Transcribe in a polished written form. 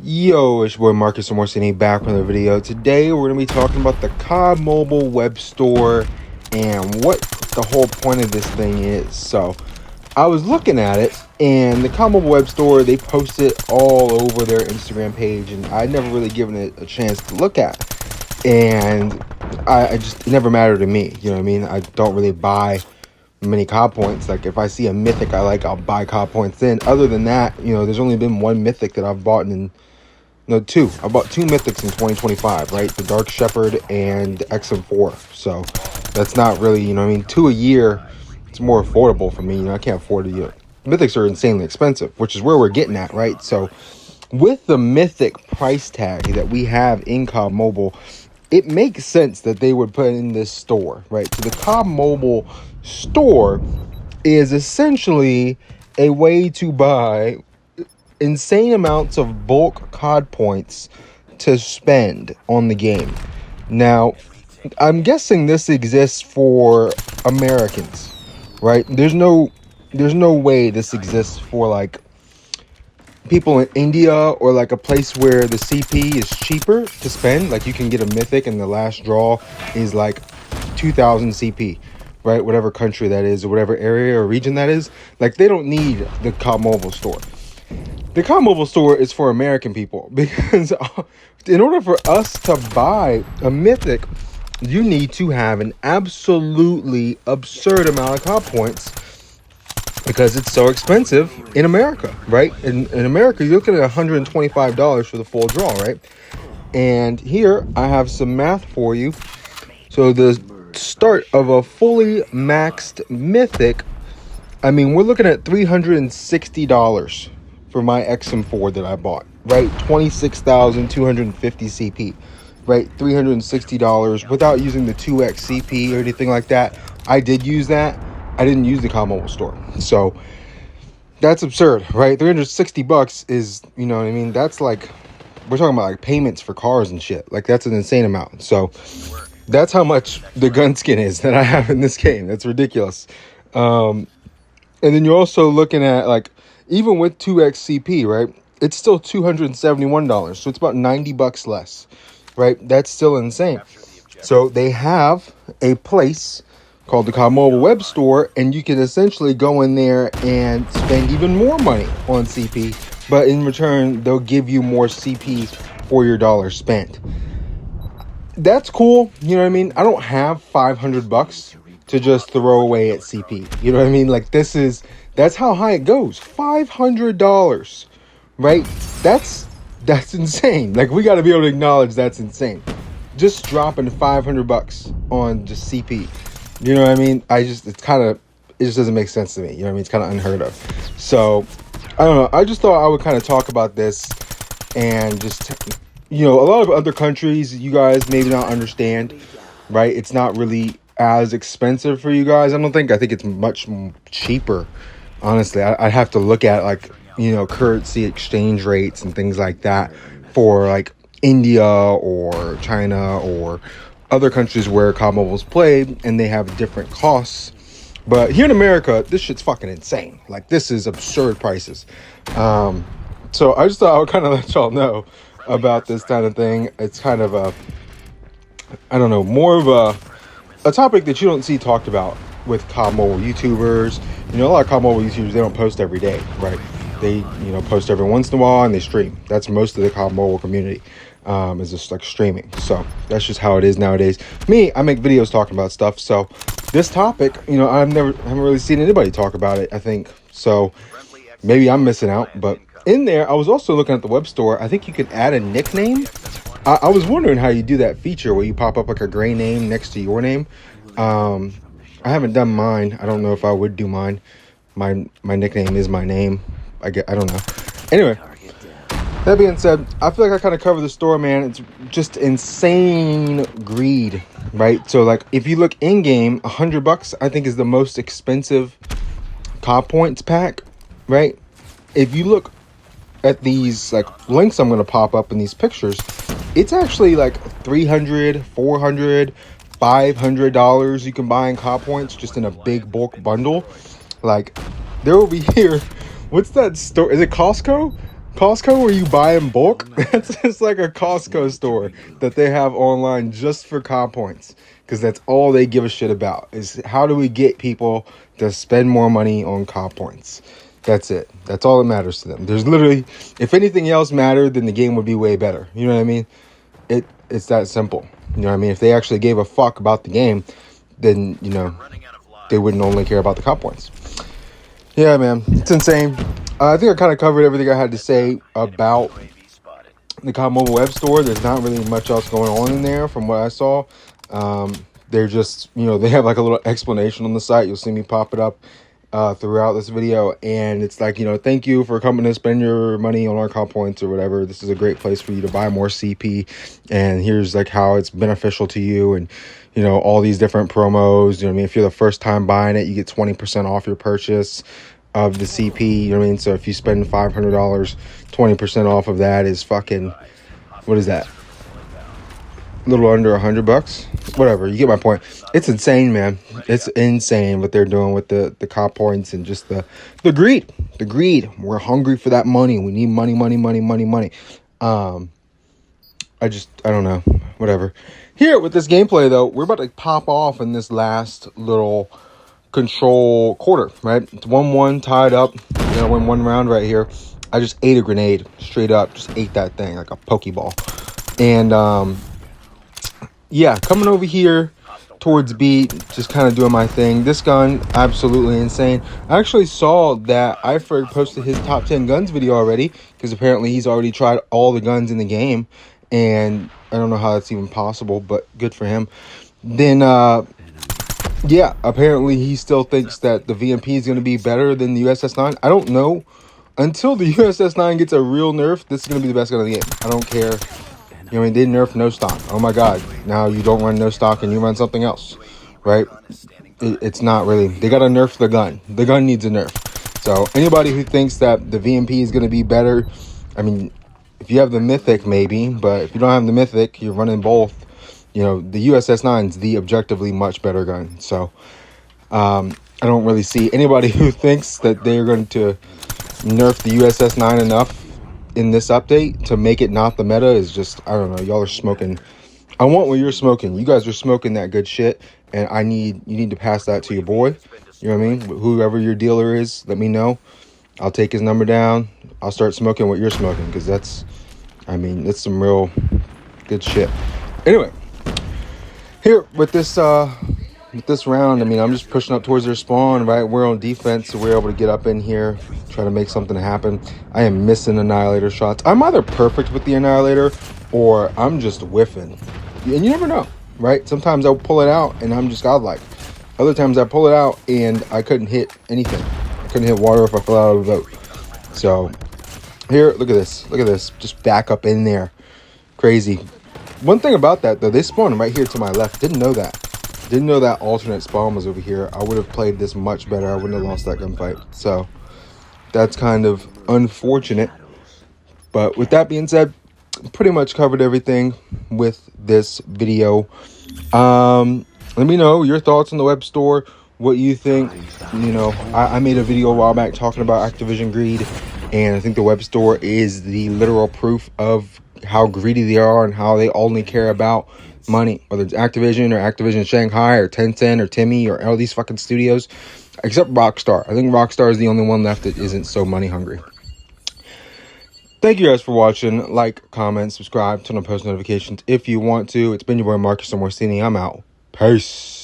Yo, it's your boy Marcus Morcini back with another video. Today we're going to be talking about the COD mobile web store and what the whole point of this thing is. So I was looking at it, and the COD mobile web store, they post it all over their Instagram page, and I'd never really given it a chance to look at. And I just, it never mattered to me, you know what I mean? I don't really buy many COD points. Like if I see a mythic I like, I'll buy COD points in. Other than that, there's only been one mythic that I've bought in. No, two. I bought two mythics in 2025, right? The Dark Shepherd and XM4. So that's not really, two a year. It's more affordable for me. I can't afford it. Mythics are insanely expensive, which is where we're getting at, right? So with the mythic price tag that we have in COD Mobile, it makes sense that they would put in this store, right? So the COD Mobile store is essentially a way to buy insane amounts of bulk COD points to spend on the game. Now, I'm guessing this exists for Americans, right? There's no way this exists for like people in India or like a place where the CP is cheaper to spend. Like you can get a mythic and the last draw is like 2,000 CP, right? Whatever country that is or whatever area or region that is. Like they don't need the COD Mobile store. The COD Mobile store is for American people because in order for us to buy a mythic, you need to have an absolutely absurd amount of COD points because it's so expensive in America, right? In America, you're looking at $125 for the full draw, right? And here I have some math for you. So the start of a fully maxed mythic, we're looking at $360 for my XM4 that I bought, right? 26,250 CP, right? $360 without using the 2x CP or anything like that. I did use that. I didn't use the COD Mobile store. So that's absurd, right? 360 bucks is, that's like, we're talking about like payments for cars and shit. Like that's an insane amount. So that's how much the gun skin is that I have in this game. That's ridiculous. And then you're also looking at like, even with 2x CP, right? It's still $271. So it's about 90 bucks less, right? That's still insane. So they have a place called the COD Mobile Web Store, and you can essentially go in there and spend even more money on CP, but in return, they'll give you more CP for your dollar spent. That's cool. You know what I mean? I don't have 500 bucks to just throw away at CP. You know what I mean? Like that's how high it goes. $500, right? That's insane. Like we got to be able to acknowledge that's insane. Just dropping 500 bucks on just CP. You know what I mean? It just doesn't make sense to me. You know what I mean? It's kind of unheard of. So I don't know. I just thought I would kind of talk about this and just, a lot of other countries, you guys maybe not understand, right? It's not really as expensive for you guys. I think it's much cheaper. Honestly, I have to look at like, currency exchange rates and things like that for like India or China or other countries where COD Mobile's played and they have different costs. But here in America, this shit's fucking insane. Like this is absurd prices. So I just thought I would kind of let y'all know about this kind of thing. It's kind of more of a topic that you don't see talked about with COD Mobile YouTubers. A lot of COD Mobile YouTubers, they don't post every day, right? They, post every once in a while and they stream. That's most of the COD Mobile community, is just like streaming. So that's just how it is nowadays. Me, I make videos talking about stuff. So this topic, I haven't really seen anybody talk about it, I think. So maybe I'm missing out. But in there, I was also looking at the web store. I think you could add a nickname. I was wondering how you do that feature where you pop up like a gray name next to your name. I haven't done mine. I don't know if I would do mine. My nickname is my name. I don't know. Anyway, that being said, I feel like I kind of covered the store, man. It's just insane greed, right? So like if you look in game, $100 I think is the most expensive COD points pack, right? If you look at these like links I'm going to pop up in these pictures, it's actually like $300, $400, $500 you can buy in COD points just in a big bulk bundle. Like they're over here. What's that store? Is it Costco? Costco where you buy in bulk? That's just like a Costco store that they have online just for COD points. Because that's all they give a shit about is how do we get people to spend more money on COD points. That's it. That's all that matters to them. There's literally, if anything else mattered, then the game would be way better. You know what I mean? It's that simple. You know what I mean? If they actually gave a fuck about the game, then, you know, they wouldn't only care about the COD points. Yeah, man. It's insane. I think I kind of covered everything I had to say about the COD mobile web store. There's not really much else going on in there from what I saw. They're just, you know, they have like a little explanation on the site. You'll see me pop it up throughout this video, and it's like, you know, thank you for coming to spend your money on our COD points or whatever. This is a great place for you to buy more CP, and here's like how it's beneficial to you, and you know, all these different promos. You know what I mean? If you're the first time buying it, you get 20% off your purchase of the CP. You know what I mean? So if you spend $500, 20% off of that is fucking, what is that? A little under $100, whatever. You get my point. It's insane, man. It's insane what they're doing with the COD points and just the greed. The greed. We're hungry for that money. We need money. I don't know. Whatever. Here with this gameplay though, we're about to pop off in this last little control quarter, right? It's 1-1 tied up. You know, win one round right here. I just ate a grenade straight up. Just ate that thing like a Pokeball. And yeah, coming over here towards B, just kind of doing my thing. This gun, absolutely insane. I actually saw that Iferg posted his top 10 guns video already, because apparently he's already tried all the guns in the game, and I don't know how that's even possible, but good for him. Then, yeah, apparently he still thinks that the VMP is going to be better than the USS-9. I don't know. Until the USS-9 gets a real nerf, this is going to be the best gun of the game. I don't care. You know, I mean, they nerfed no stock. Oh my god, now you don't run no stock and you run something else, right? It's not really. They gotta nerf the gun. The gun needs a nerf. So anybody who thinks that the VMP is gonna be better, I mean, if you have the Mythic maybe, but if you don't have the Mythic, you're running both. You know, the USS-9 is the objectively much better gun. So I don't really see anybody who thinks that they're going to nerf the USS-9 enough in this update to make it not the meta is just, I don't know, y'all are smoking. I want what you're smoking. You guys are smoking that good shit, and you need to pass that to your boy. You know what I mean? Whoever your dealer is, let me know. I'll take his number down. I'll start smoking what you're smoking, because that's, I mean, it's some real good shit. Anyway, here with this round, I mean, I'm just pushing up towards their spawn, right? We're on defense, so we're able to get up in here, try to make something happen. I am missing Annihilator shots. I'm either perfect with the Annihilator, or I'm just whiffing. And you never know, right? Sometimes I'll pull it out, and I'm just godlike. Other times I pull it out, and I couldn't hit anything. I couldn't hit water if I fell out of a boat. So, here, look at this. Look at this. Just back up in there. Crazy. One thing about that, though, they spawned right here to my left. Didn't know that. Didn't know that alternate spawn was over here. I would have played this much better. I wouldn't have lost that gunfight. So, that's kind of unfortunate. But with that being said, pretty much covered everything with this video. Let me know your thoughts on the web store. What you think. You know, I made a video a while back talking about Activision greed. And I think the web store is the literal proof of how greedy they are and how they only care about money, whether it's Activision or Activision Shanghai or Tencent or Timmy or all these fucking studios, except Rockstar. I think Rockstar is the only one left that isn't so money hungry. Thank you guys for watching. Like, comment, subscribe, turn on post notifications if you want to. It's been your boy Marcus Morsini. I'm out. Peace.